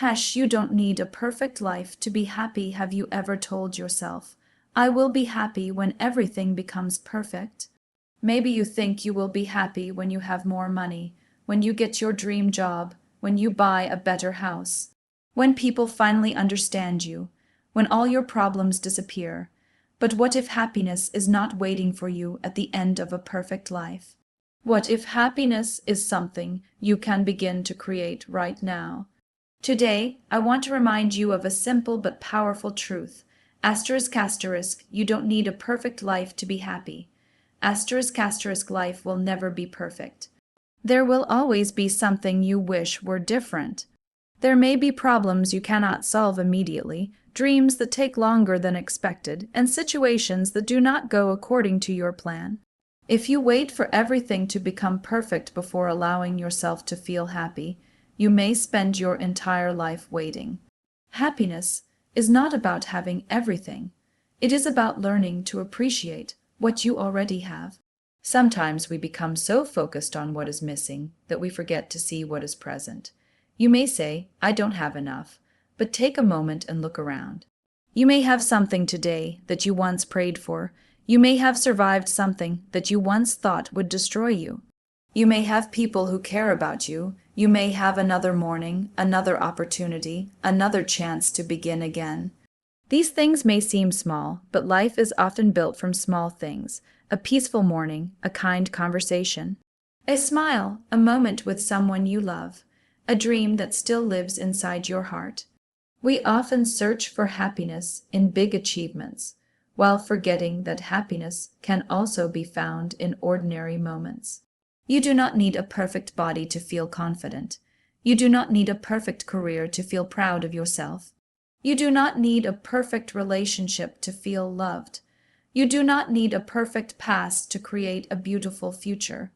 You don't need a perfect life to be happy. Have you ever told yourself, I will be happy when everything becomes perfect? Maybe you think you will be happy when you have more money, when you get your dream job, when you buy a better house, when people finally understand you, when all your problems disappear. But what if happiness is not waiting for you at the end of a perfect life? What if happiness is something you can begin to create right now? Today, I want to remind you of a simple but powerful truth. Asterisk, you don't need a perfect life to be happy. Asterisk, life will never be perfect. There will always be something you wish were different. There may be problems you cannot solve immediately, dreams that take longer than expected, and situations that do not go according to your plan. If you wait for everything to become perfect before allowing yourself to feel happy, you may spend your entire life waiting. Happiness is not about having everything. It is about learning to appreciate what you already have. Sometimes we become so focused on what is missing that we forget to see what is present. You may say, I don't have enough, but take a moment and look around. You may have something today that you once prayed for. You may have survived something that you once thought would destroy you. You may have people who care about you. You may have another morning, another opportunity, another chance to begin again. These things may seem small, but life is often built from small things: a peaceful morning, a kind conversation, a smile, a moment with someone you love, a dream that still lives inside your heart. We often search for happiness in big achievements, while forgetting that happiness can also be found in ordinary moments. You do not need a perfect body to feel confident. You do not need a perfect career to feel proud of yourself. You do not need a perfect relationship to feel loved. You do not need a perfect past to create a beautiful future.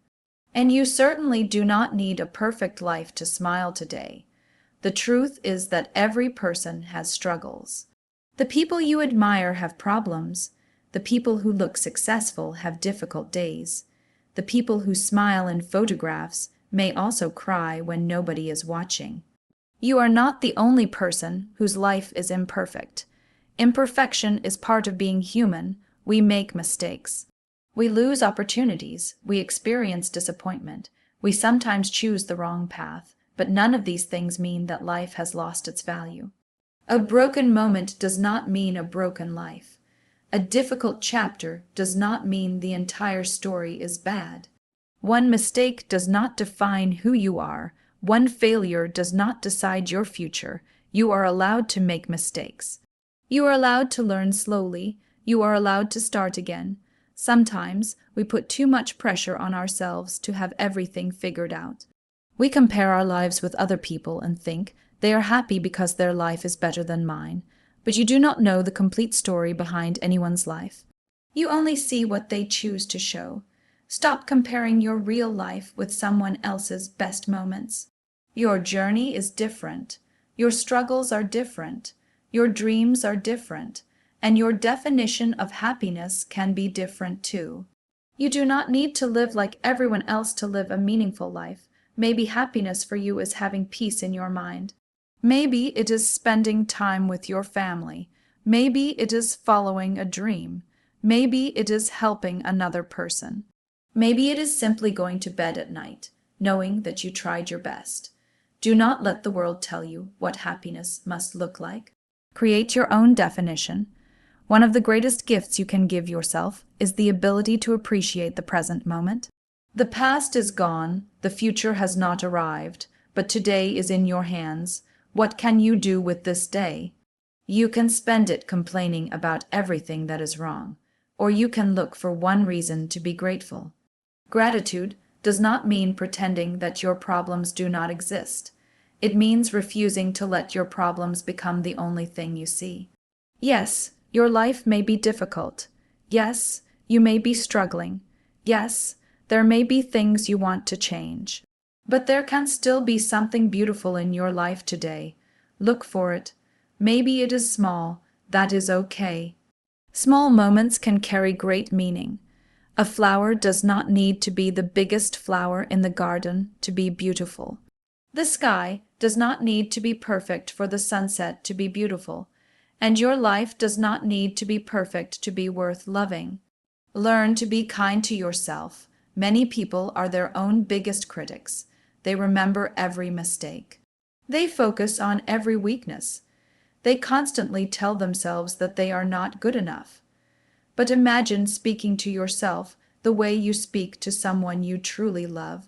And you certainly do not need a perfect life to smile today. The truth is that every person has struggles. The people you admire have problems. The people who look successful have difficult days. The people who smile in photographs may also cry when nobody is watching. You are not the only person whose life is imperfect. Imperfection is part of being human. We make mistakes. We lose opportunities. We experience disappointment. We sometimes choose the wrong path, but none of these things mean that life has lost its value. A broken moment does not mean a broken life. A difficult chapter does not mean the entire story is bad. One mistake does not define who you are. One failure does not decide your future. You are allowed to make mistakes. You are allowed to learn slowly. You are allowed to start again. Sometimes we put too much pressure on ourselves to have everything figured out. We compare our lives with other people and think they are happy because their life is better than mine, but you do not know the complete story behind anyone's life. You only see what they choose to show. Stop comparing your real life with someone else's best moments. Your journey is different. Your struggles are different. Your dreams are different. And your definition of happiness can be different too. You do not need to live like everyone else to live a meaningful life. Maybe happiness for you is having peace in your mind. Maybe it is spending time with your family. Maybe it is following a dream. Maybe it is helping another person. Maybe it is simply going to bed at night, knowing that you tried your best. Do not let the world tell you what happiness must look like. Create your own definition. One of the greatest gifts you can give yourself is the ability to appreciate the present moment. The past is gone, the future has not arrived, but today is in your hands. What can you do with this day? You can spend it complaining about everything that is wrong, or you can look for one reason to be grateful. Gratitude does not mean pretending that your problems do not exist. It means refusing to let your problems become the only thing you see. Yes, your life may be difficult. Yes, you may be struggling. Yes, there may be things you want to change. But there can still be something beautiful in your life today. Look for it. Maybe it is small. That is okay. Small moments can carry great meaning. A flower does not need to be the biggest flower in the garden to be beautiful. The sky does not need to be perfect for the sunset to be beautiful, and your life does not need to be perfect to be worth loving. Learn to be kind to yourself. Many people are their own biggest critics. They remember every mistake. They focus on every weakness. They constantly tell themselves that they are not good enough. But imagine speaking to yourself the way you speak to someone you truly love.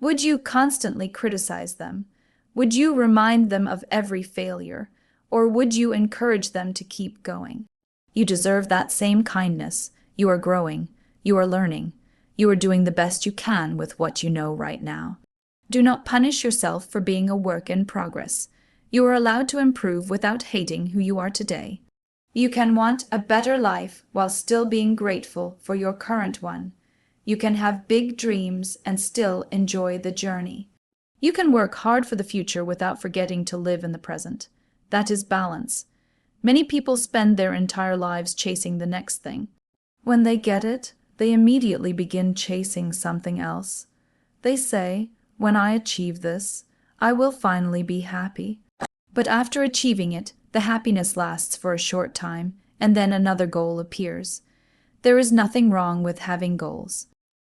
Would you constantly criticize them? Would you remind them of every failure? Or would you encourage them to keep going? You deserve that same kindness. You are growing. You are learning. You are doing the best you can with what you know right now. Do not punish yourself for being a work in progress. You are allowed to improve without hating who you are today. You can want a better life while still being grateful for your current one. You can have big dreams and still enjoy the journey. You can work hard for the future without forgetting to live in the present. That is balance. Many people spend their entire lives chasing the next thing. When they get it, they immediately begin chasing something else. They say, "When I achieve this, I will finally be happy." But after achieving it, the happiness lasts for a short time, and then another goal appears. There is nothing wrong with having goals.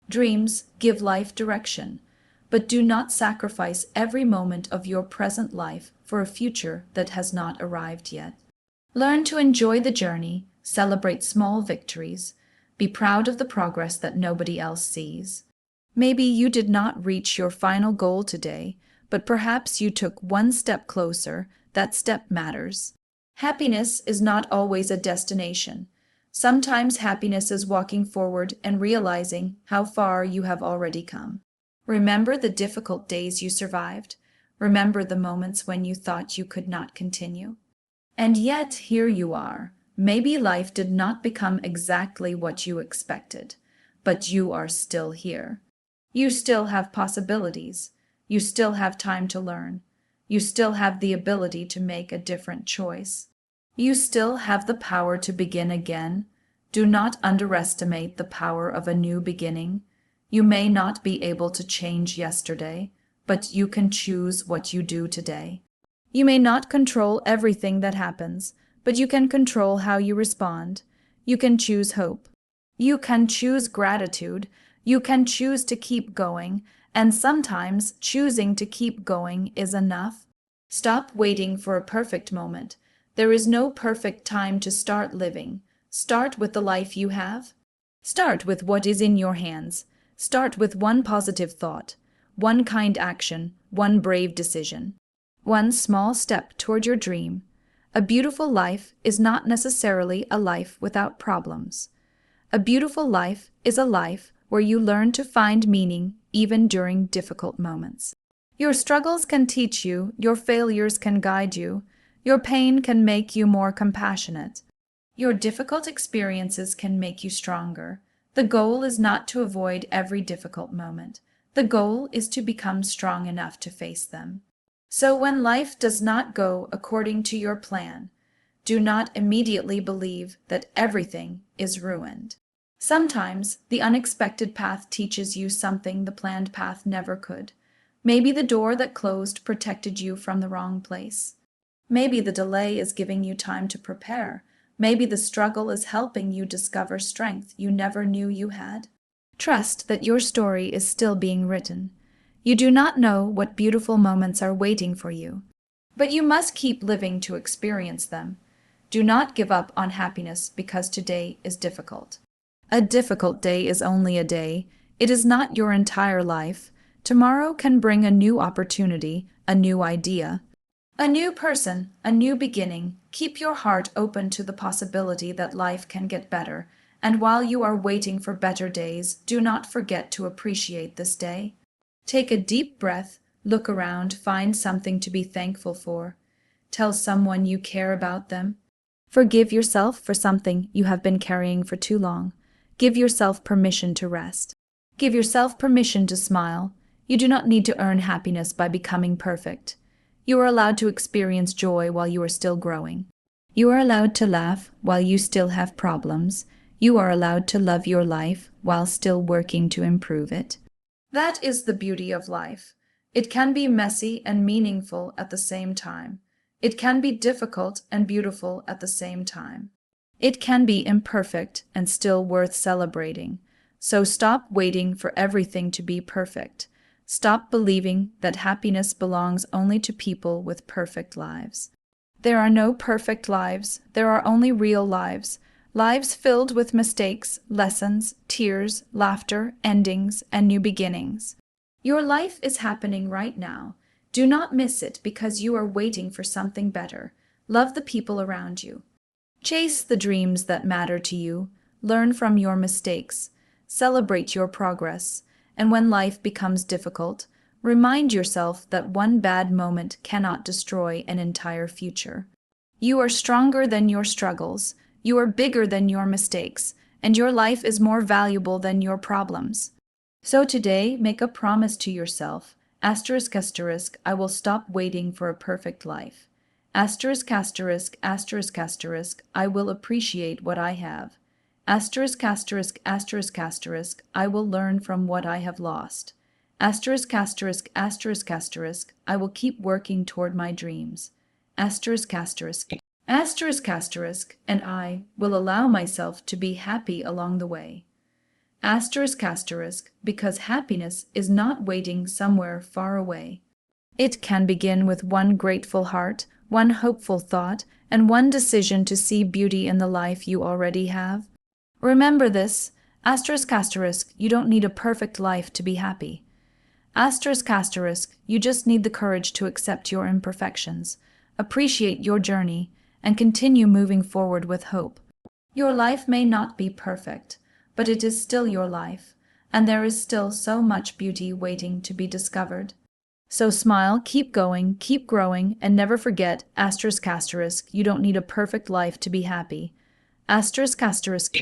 Dreams give life direction, but do not sacrifice every moment of your present life for a future that has not arrived yet. Learn to enjoy the journey, celebrate small victories, be proud of the progress that nobody else sees. Maybe you did not reach your final goal today, but perhaps you took one step closer. That step matters. Happiness is not always a destination. Sometimes happiness is walking forward and realizing how far you have already come. Remember the difficult days you survived. Remember the moments when you thought you could not continue. And yet here you are. Maybe life did not become exactly what you expected, but you are still here. You still have possibilities. You still have time to learn. You still have the ability to make a different choice. You still have the power to begin again. Do not underestimate the power of a new beginning. You may not be able to change yesterday, but you can choose what you do today. You may not control everything that happens, but you can control how you respond. You can choose hope. You can choose gratitude. You can choose to keep going, and sometimes choosing to keep going is enough. Stop waiting for a perfect moment. There is no perfect time to start living. Start with the life you have. Start with what is in your hands. Start with one positive thought, one kind action, one brave decision, one small step toward your dream. A beautiful life is not necessarily a life without problems. A beautiful life is a life where you learn to find meaning even during difficult moments. Your struggles can teach you, your failures can guide you, your pain can make you more compassionate. Your difficult experiences can make you stronger. The goal is not to avoid every difficult moment. The goal is to become strong enough to face them. So when life does not go according to your plan, do not immediately believe that everything is ruined. Sometimes the unexpected path teaches you something the planned path never could. Maybe the door that closed protected you from the wrong place. Maybe the delay is giving you time to prepare. Maybe the struggle is helping you discover strength you never knew you had. Trust that your story is still being written. You do not know what beautiful moments are waiting for you, but you must keep living to experience them. Do not give up on happiness because today is difficult. A difficult day is only a day. It is not your entire life. Tomorrow can bring a new opportunity, a new idea, a new person, a new beginning. Keep your heart open to the possibility that life can get better, and while you are waiting for better days, do not forget to appreciate this day. Take a deep breath, look around, find something to be thankful for. Tell someone you care about them. Forgive yourself for something you have been carrying for too long. Give yourself permission to rest. Give yourself permission to smile. You do not need to earn happiness by becoming perfect. You are allowed to experience joy while you are still growing. You are allowed to laugh while you still have problems. You are allowed to love your life while still working to improve it. That is the beauty of life. It can be messy and meaningful at the same time. It can be difficult and beautiful at the same time. It can be imperfect and still worth celebrating. So stop waiting for everything to be perfect. Stop believing that happiness belongs only to people with perfect lives. There are no perfect lives, there are only real lives. Lives filled with mistakes, lessons, tears, laughter, endings, and new beginnings. Your life is happening right now. Do not miss it because you are waiting for something better. Love the people around you. Chase the dreams that matter to you. Learn from your mistakes. Celebrate your progress. And when life becomes difficult, remind yourself that one bad moment cannot destroy an entire future. You are stronger than your struggles. You are bigger than your mistakes. And your life is more valuable than your problems. So today, make a promise to yourself. Asterisk, asterisk, I will stop waiting for a perfect life. Asterisk, asterisk, asterisk, asterisk, I will appreciate what I have. Asterisk, asterisk, asterisk, asterisk, I will learn from what I have lost. Asterisk, asterisk, asterisk, asterisk, I will keep working toward my dreams. Asterisk, asterisk, asterisk, asterisk, and I will allow myself to be happy along the way. Asterisk, asterisk, because happiness is not waiting somewhere far away. It can begin with one grateful heart, one hopeful thought, and one decision to see beauty in the life you already have. Remember this, asterisk, asterisk, you don't need a perfect life to be happy. Asterisk, asterisk, you just need the courage to accept your imperfections, appreciate your journey, and continue moving forward with hope. Your life may not be perfect, but it is still your life, and there is still so much beauty waiting to be discovered. So smile, keep going, keep growing, and never forget, asterisk, asterisk, you don't need a perfect life to be happy. Asterisk, asterisk.